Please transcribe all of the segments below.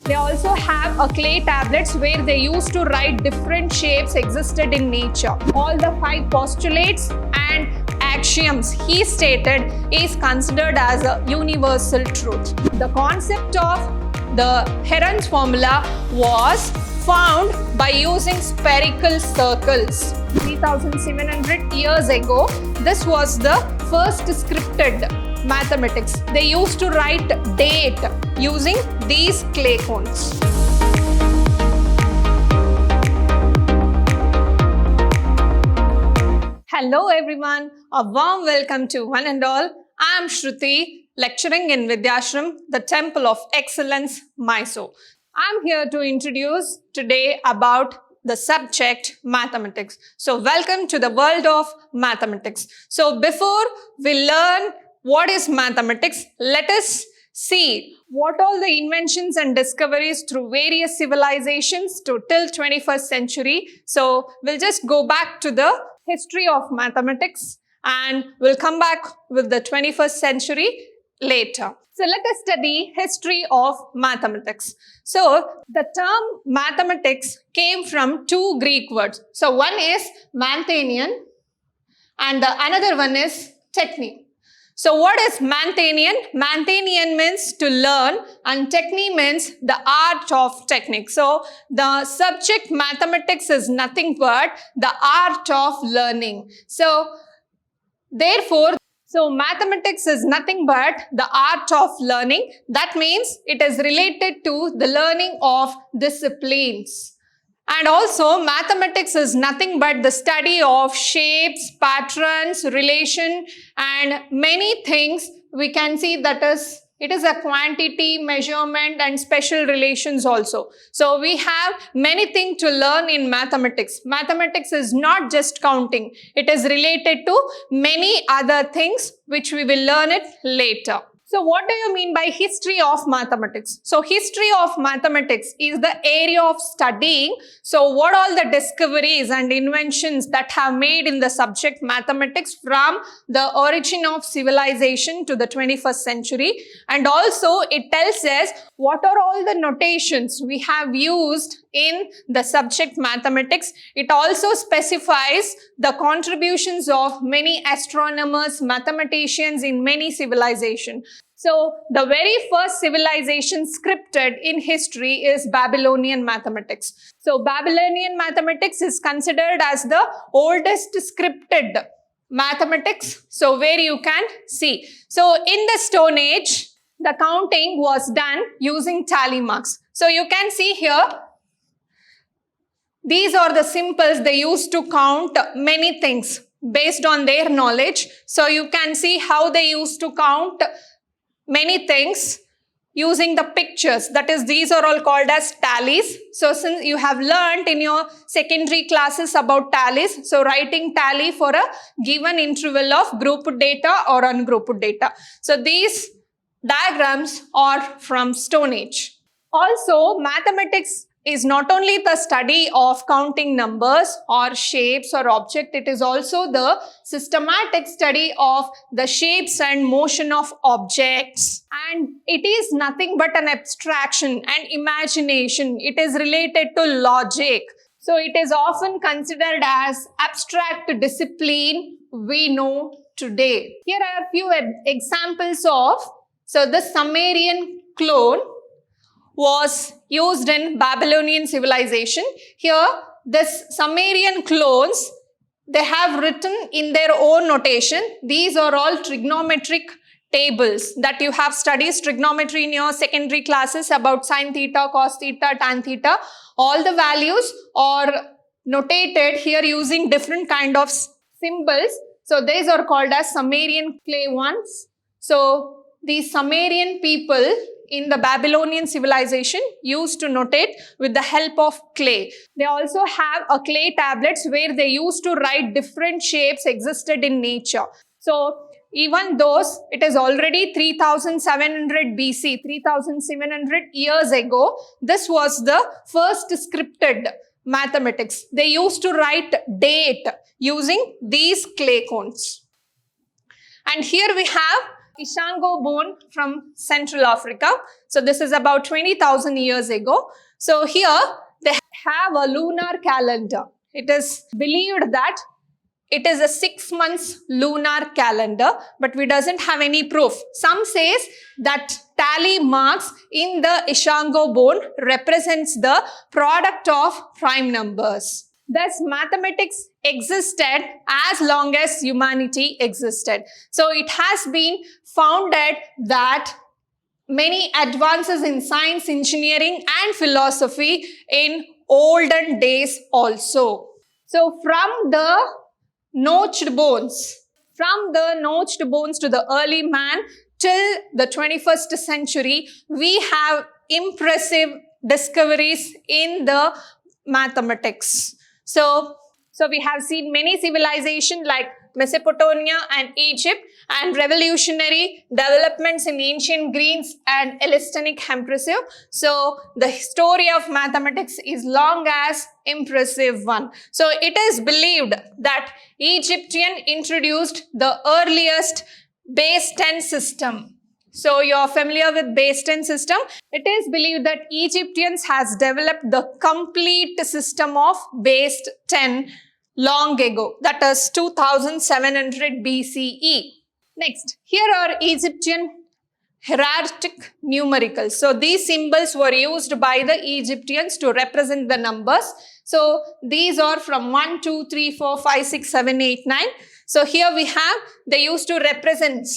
They also have a clay tablets where they used to write different shapes existed in nature. All the 5 postulates and axioms he stated is considered as a universal truth. The concept of the Helios Formula was found by using spherical circles. 3700 years ago, this was the first scripted mathematics. They used to write date using these clay cones. Hello everyone, a warm welcome to one and all. I am Shruti, lecturing in Vidhyaashram, the Temple of Excellence, Mysore. I am here to introduce today about the subject mathematics. So welcome to the world of mathematics. So before we learn what is mathematics, let us see what all the inventions and discoveries through various civilizations till 21st century. So we'll just go back to the history of mathematics and we'll come back with the 21st century later. So let us study history of mathematics. So the term mathematics came from 2 Greek words. So one is Manthanian and the another one is techne. So what is Manthanian? Manthanian means to learn and techne means the art of technique. So the subject mathematics is nothing but the art of learning. So therefore, mathematics is nothing but the art of learning. That means it is related to the learning of disciplines. And also mathematics is nothing but the study of shapes, patterns, relation and many things we can see that it is a quantity, measurement and special relations also. So we have many things to learn in mathematics. Mathematics is not just counting. It is related to many other things which we will learn it later. So what do you mean by history of mathematics? So history of mathematics is the area of studying. So what all the discoveries and inventions that have made in the subject mathematics from the origin of civilization to the 21st century. And also it tells us what are all the notations we have used in the subject mathematics. It also specifies the contributions of many astronomers, mathematicians in many civilizations. So the very first civilization scripted in history is Babylonian mathematics. So Babylonian mathematics is considered as the oldest scripted mathematics. So where you can see. So in the Stone Age, the counting was done using tally marks. So you can see here, these are the symbols they used to count many things based on their knowledge. So you can see how they used to count many things using the pictures. That is, these are all called as tallies. So since you have learned in your secondary classes about tallies, so writing tally for a given interval of grouped data or ungrouped data. So these diagrams are from Stone Age. Also, mathematics is not only the study of counting numbers or shapes or object, it is also the systematic study of the shapes and motion of objects. And it is nothing but an abstraction and imagination. It is related to logic. So it is often considered as abstract discipline we know today. Here are a few examples of, so the Sumerian clone was used in Babylonian civilization. Here, this Sumerian clones, they have written in their own notation. These are all trigonometric tables that you have studied trigonometry in your secondary classes about sine theta, cos theta, tan theta. All the values are notated here using different kind of symbols. So these are called as Sumerian clay ones. So these Sumerian people in the Babylonian civilization used to notate with the help of clay. They also have a clay tablets where they used to write different shapes existed in nature. So even those, it is already 3700 BC, 3700 years ago, this was the first scripted mathematics. They used to write date using these clay cones. And here we have Ishango bone from Central Africa. So this is about 20,000 years ago. So here they have a lunar calendar. It is believed that it is a 6 months lunar calendar, but we doesn't have any proof. Some says that tally marks in the Ishango bone represents the product of prime numbers. Thus, mathematics existed as long as humanity existed. So it has been founded that many advances in science, engineering and philosophy in olden days also. So from the notched bones to the early man till the 21st century, we have impressive discoveries in the mathematics. So we have seen many civilizations like Mesopotamia and Egypt, and revolutionary developments in ancient Greece and Hellenistic impressive. So the story of mathematics is long as impressive one. So it is believed that Egyptian introduced the earliest base 10 system. So you are familiar with base 10 system. It is believed that Egyptians has developed the complete system of base 10 long ago, that is 2700 BCE. Next, here are Egyptian hierarchic numericals. So these symbols were used by the Egyptians to represent the numbers. So these are from 1, 2, 3, 4, 5, 6, 7, 8, 9. So here we have, they used to represent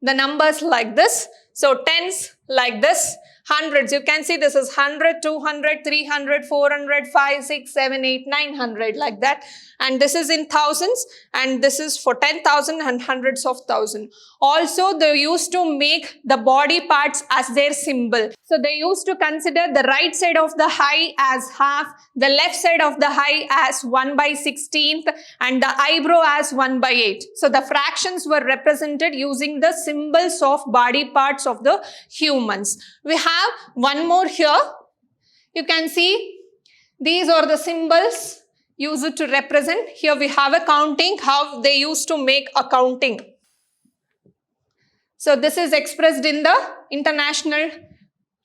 the numbers like this. So tens like this, hundreds, you can see this is 100, 200, 300, 400, 5, 6, 7, 8, 900 like that. And this is in thousands, and this is for 10,000 and hundreds of thousand. Also, they used to make the body parts as their symbol. So they used to consider the right side of the eye as half, the left side of the eye as 1/16th, and the eyebrow as 1/8. So the fractions were represented using the symbols of body parts of the humans. We have one more here. You can see these are the symbols used to represent. Here we have a counting, how they used to make a counting. So this is expressed in the international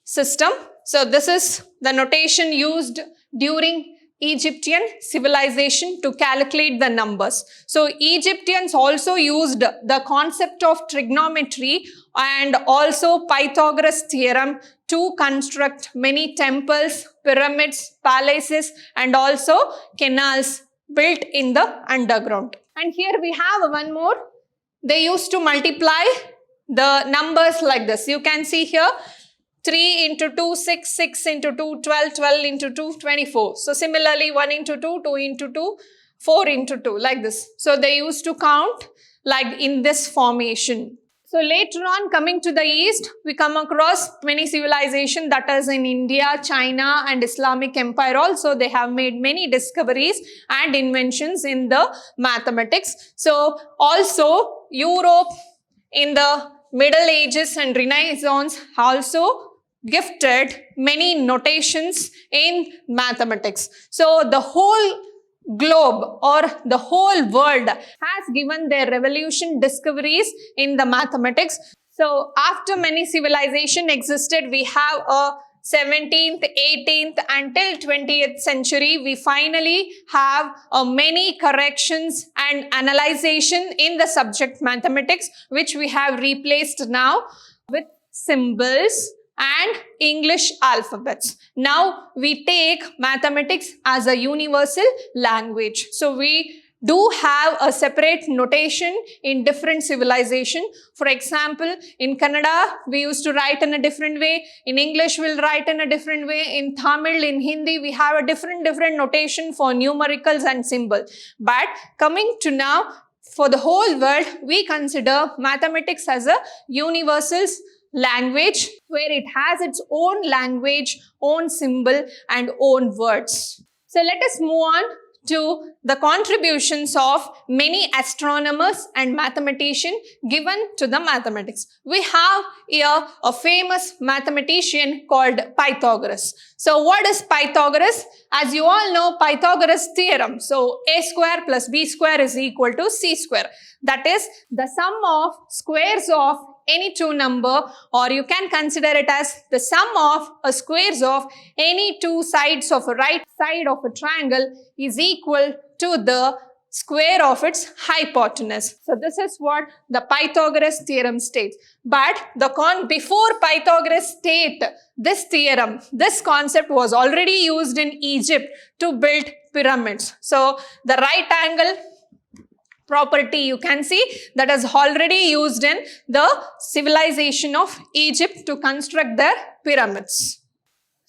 system. So this is the notation used during Egyptian civilization to calculate the numbers. So Egyptians also used the concept of trigonometry and also Pythagoras theorem to construct many temples, pyramids, palaces and also canals built in the underground. And here we have one more. They used to multiply the numbers like this. You can see here 3 into 2, 6, 6 into 2, 12, 12 into 2, 24. So similarly 1 into 2, 2 into 2, 4 into 2 like this. So they used to count like in this formation. So later on, coming to the east, we come across many civilizations, that is in India, China and Islamic Empire also. They have made many discoveries and inventions in the mathematics. So also Europe in the Middle Ages and Renaissance also gifted many notations in mathematics. So the whole globe or the whole world has given their revolution discoveries in the mathematics. So after many civilizations existed, we have a 17th, 18th until 20th century, we finally have many corrections and analyzation in the subject mathematics, which we have replaced now with symbols and English alphabets. Now we take mathematics as a universal language. So we do have a separate notation in different civilization. For example, in Kannada, we used to write in a different way. In English, we'll write in a different way. In Tamil, in Hindi, we have a different notation for numericals and symbol. But coming to now, for the whole world, we consider mathematics as a universal language where it has its own language, own symbol and own words. So let us move on to the contributions of many astronomers and mathematicians given to the mathematics. We have here a famous mathematician called Pythagoras. So what is Pythagoras? As you all know, Pythagoras theorem. So a square plus b square is equal to c square. That is the sum of squares of any two number, or you can consider it as the sum of squares of any two sides of a right side of a triangle is equal to the square of its hypotenuse. So this is what the Pythagoras theorem states. But before Pythagoras state this theorem, this concept was already used in Egypt to build pyramids. So the right angle property you can see that is already used in the civilization of Egypt to construct their pyramids.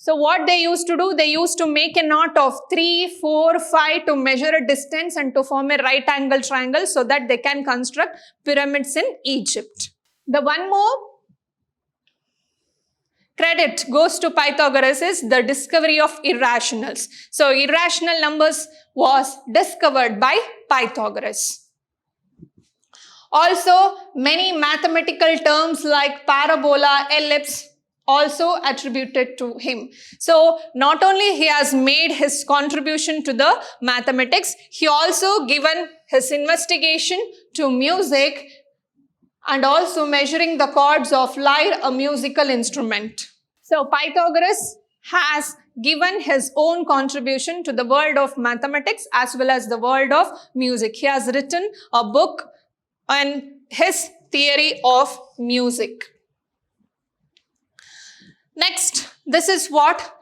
So what they used to do, they used to make a knot of 3, 4, 5 to measure a distance and to form a right angle triangle so that they can construct pyramids in Egypt. The one more credit goes to Pythagoras is the discovery of irrationals. So irrational numbers was discovered by Pythagoras. Also, many mathematical terms like parabola, ellipse also attributed to him. So not only he has made his contribution to the mathematics, he also given his investigation to music and also measuring the chords of lyre, a musical instrument. So Pythagoras has given his own contribution to the world of mathematics as well as the world of music. He has written a book on his theory of music. Next, this is what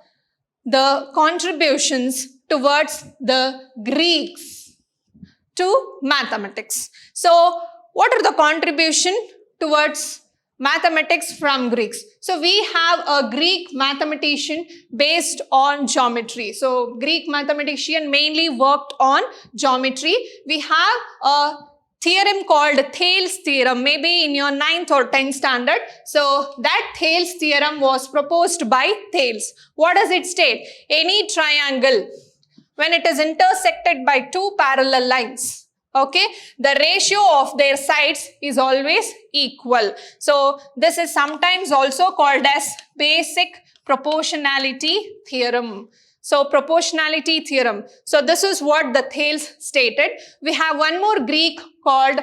the contributions towards the Greeks to mathematics. So, what are the contribution towards mathematics from Greeks? So, we have a Greek mathematician based on geometry. So, Greek mathematician mainly worked on geometry. We have a theorem called Thales theorem, maybe in your 9th or 10th standard. So that Thales theorem was proposed by Thales. What does it state? Any triangle, when it is intersected by two parallel lines, okay, the ratio of their sides is always equal. So this is sometimes also called as basic proportionality theorem. So proportionality theorem. So this is what the Thales stated. We have one more Greek called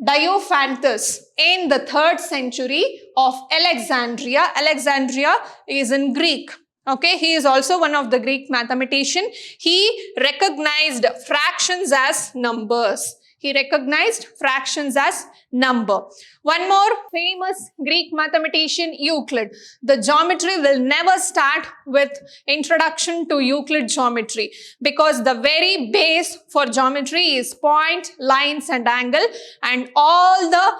Diophantus in the 3rd century of Alexandria. Alexandria is in Greek. Okay, he is also one of the Greek mathematician. He recognized fractions as numbers. He recognized fractions as number. One more famous Greek mathematician, Euclid. The geometry will never start with introduction to Euclid geometry because the very base for geometry is point, lines and angle, and all the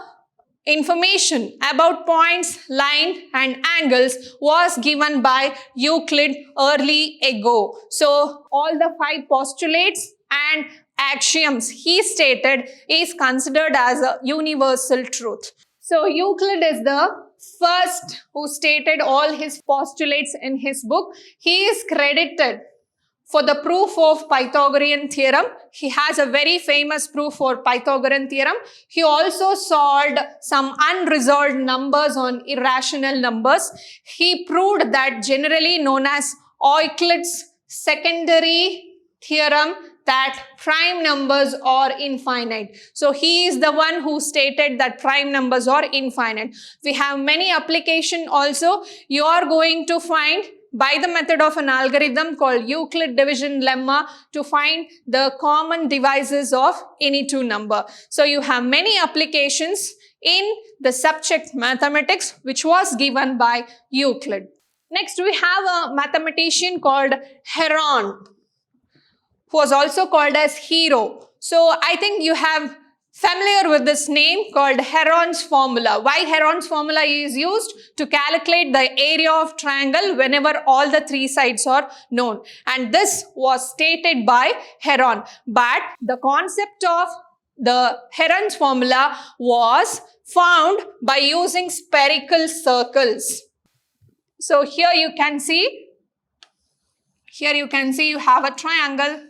information about points, line and angles was given by Euclid early ago. So all the 5 postulates and axioms he stated is considered as a universal truth. So Euclid is the first who stated all his postulates in his book. He is credited for the proof of Pythagorean theorem. He has a very famous proof for Pythagorean theorem. He also solved some unresolved numbers on irrational numbers. He proved that generally known as Euclid's secondary theorem that prime numbers are infinite. So he is the one who stated that prime numbers are infinite. We have many applications also. You are going to find by the method of an algorithm called Euclid division lemma to find the common divisors of any two number. So you have many applications in the subject mathematics which was given by Euclid. Next we have a mathematician called Heron, who was also called as Hero. So I think you have familiar with this name called Heron's formula. Why Heron's formula is used? To calculate the area of triangle whenever all the 3 sides are known. And this was stated by Heron. But the concept of the Heron's formula was found by using spherical circles. So here you can see you have a triangle,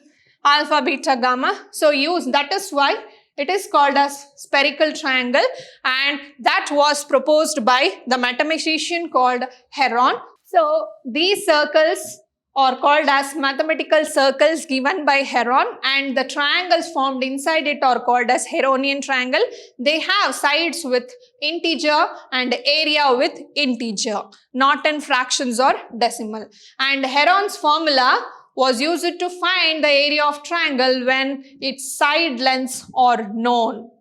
alpha, beta, gamma. So that is why it is called as spherical triangle, and that was proposed by the mathematician called Heron. So these circles or called as mathematical circles given by Heron, and the triangles formed inside it are called as Heronian Triangle. They have sides with integer and area with integer, not in fractions or decimal. And Heron's formula was used to find the area of triangle when its side lengths are known.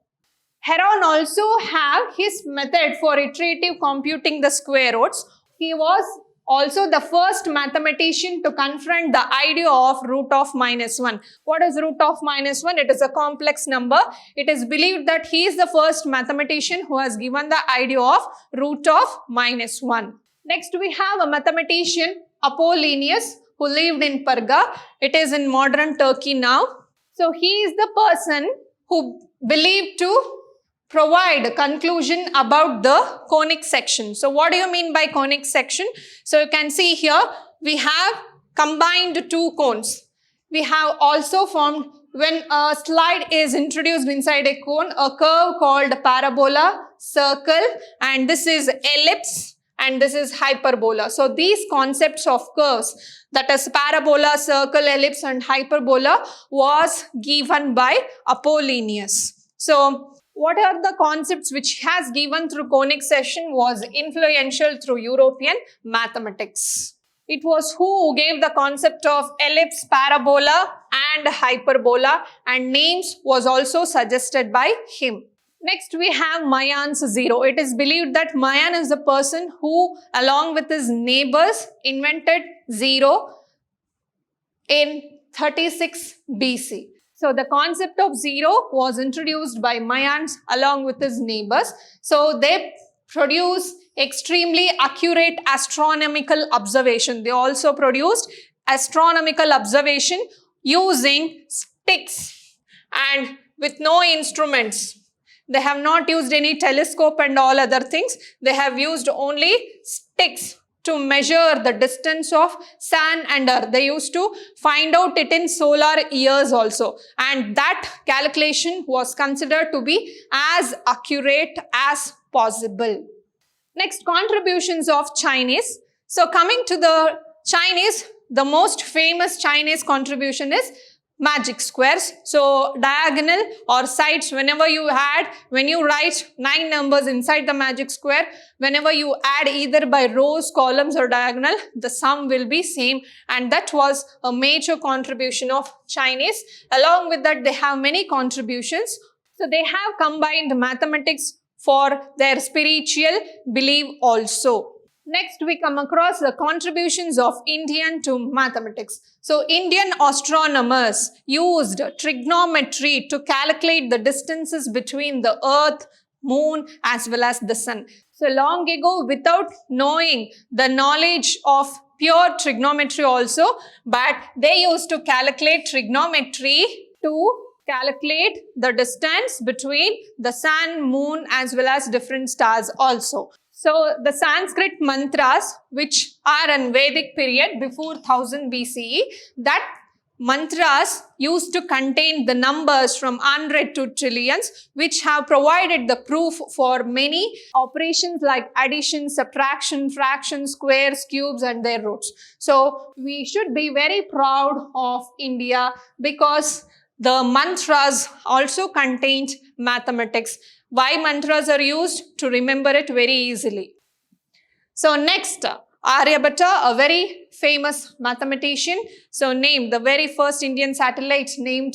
Heron also have his method for iterative computing the square roots. He was also the first mathematician to confront the idea of root of -1. What is root of -1? It is a complex number. It is believed that he is the first mathematician who has given the idea of root of -1. Next, we have a mathematician, Apollonius, who lived in Perga. It is in modern Turkey now. So he is the person who believed to provide a conclusion about the conic section. So what do you mean by conic section? So you can see here we have combined two cones. We have also formed, when a slide is introduced inside a cone, a curve called parabola, circle, and this is ellipse, and this is hyperbola. So these concepts of curves, that is parabola, circle, ellipse and hyperbola, was given by Apollonius. So what are the concepts which has given through conic section was influential through European mathematics. It was who gave the concept of ellipse, parabola and hyperbola, and names was also suggested by him. Next, we have Mayan's zero. It is believed that Mayan is the person who, along with his neighbors, invented zero in 36 BC. So the concept of zero was introduced by Mayans along with his neighbors. So they produce extremely accurate astronomical observation. They also produced astronomical observation using sticks and with no instruments. They have not used any telescope and all other things. They have used only sticks to measure the distance of sun and earth. They used to find out it in solar years also. And that calculation was considered to be as accurate as possible. Next, contributions of Chinese. So coming to the Chinese, the most famous Chinese contribution is magic squares. So diagonal or sides, whenever you write 9 numbers inside the magic square, whenever you add either by rows, columns or diagonal, the sum will be same, and that was a major contribution of Chinese. Along with that, they have many contributions. So they have combined mathematics for their spiritual belief also. Next, we come across the contributions of Indian to mathematics. So Indian astronomers used trigonometry to calculate the distances between the earth, moon as well as the sun. So long ago, without knowing the knowledge of pure trigonometry also, but they used to calculate trigonometry to calculate the distance between the sun, moon as well as different stars also. So the Sanskrit mantras, which are in Vedic period before 1000 BCE, that mantras used to contain the numbers from 100 to trillions, which have provided the proof for many operations like addition, subtraction, fraction, squares, cubes and their roots. So we should be very proud of India because the mantras also contained mathematics. Why mantras are used? To remember it very easily. So next, Aryabhatta, a very famous mathematician. So named the very first Indian satellite named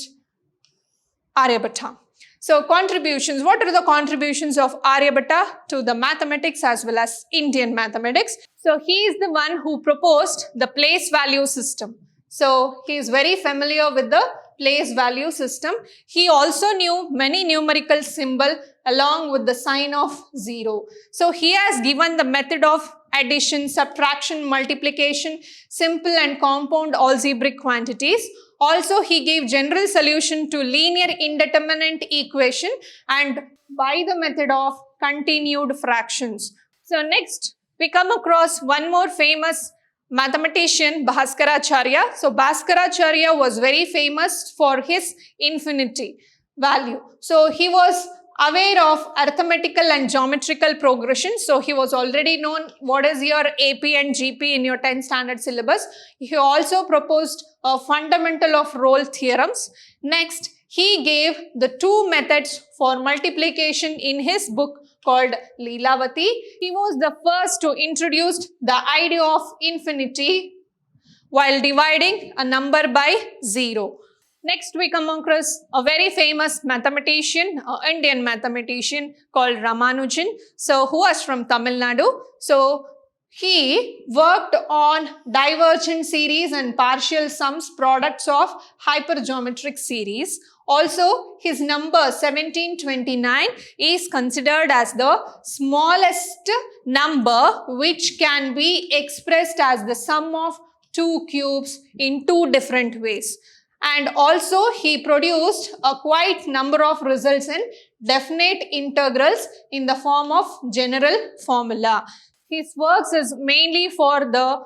Aryabhatta. So contributions. What are the contributions of Aryabhatta to the mathematics as well as Indian mathematics? So he is the one who proposed the place value system. So he is very familiar with the place value system. He also knew many numerical symbols along with the sign of zero. So he has given the method of addition, subtraction, multiplication, simple and compound algebraic quantities. Also he gave general solution to linear indeterminate equation and by the method of continued fractions. So next we come across one more famous mathematician, Bhaskaracharya. So Bhaskaracharya was very famous for his infinity value. So he was aware of arithmetical and geometrical progression. So he was already known what is your AP and GP in your 10th standard syllabus. He also proposed a fundamental of role theorems. Next, he gave the 2 methods for multiplication in his book called Leelavati. He was the first to introduce the idea of infinity while dividing a number by 0. Next, we come across a very famous mathematician, Indian mathematician called Ramanujan. So, who was from Tamil Nadu. So, he worked on divergent series and partial sums products of hypergeometric series. Also, his number 1729 is considered as the smallest number which can be expressed as the sum of 2 cubes in 2 different ways. And also he produced a quite number of results in definite integrals in the form of general formula. His works is mainly for the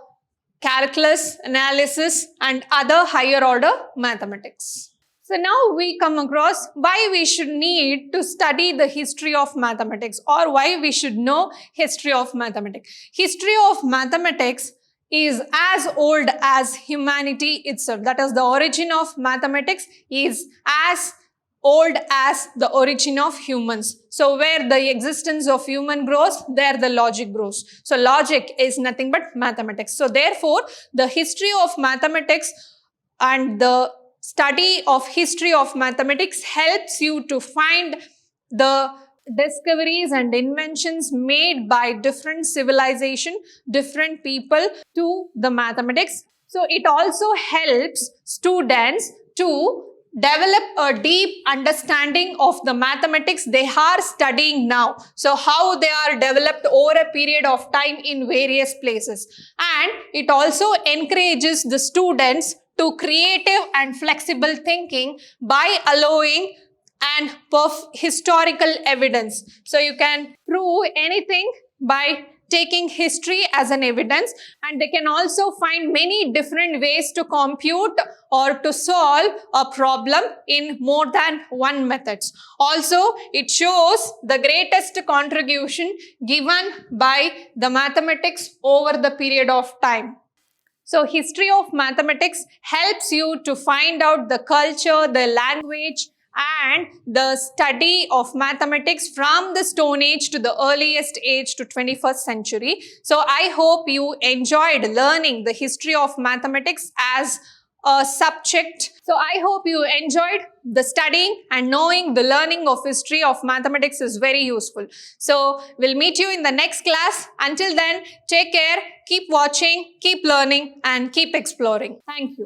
calculus, analysis and other higher order mathematics. So now we come across why we should need to study the history of mathematics, or why we should know history of mathematics. History of mathematics is as old as humanity itself. That is, the origin of mathematics is as old as the origin of humans. So where the existence of human grows, there the logic grows. So logic is nothing but mathematics. So therefore, the history of mathematics and the study of history of mathematics helps you to find the discoveries and inventions made by different civilization, different people to the mathematics. So it also helps students to develop a deep understanding of the mathematics they are studying now. So how they are developed over a period of time in various places. And it also encourages the students to creative and flexible thinking by allowing and historical evidence. So you can prove anything by taking history as an evidence, and they can also find many different ways to compute or to solve a problem in more than one methods. Also, it shows the greatest contribution given by the mathematics over the period of time. So history of mathematics helps you to find out the culture, the language, and the study of mathematics from the Stone Age to the earliest age to 21st century. So I hope you enjoyed learning the history of mathematics as a subject. So I hope you enjoyed the studying, and knowing the learning of history of mathematics is very useful. So we'll meet you in the next class. Until then, take care, keep watching, keep learning and keep exploring. Thank you.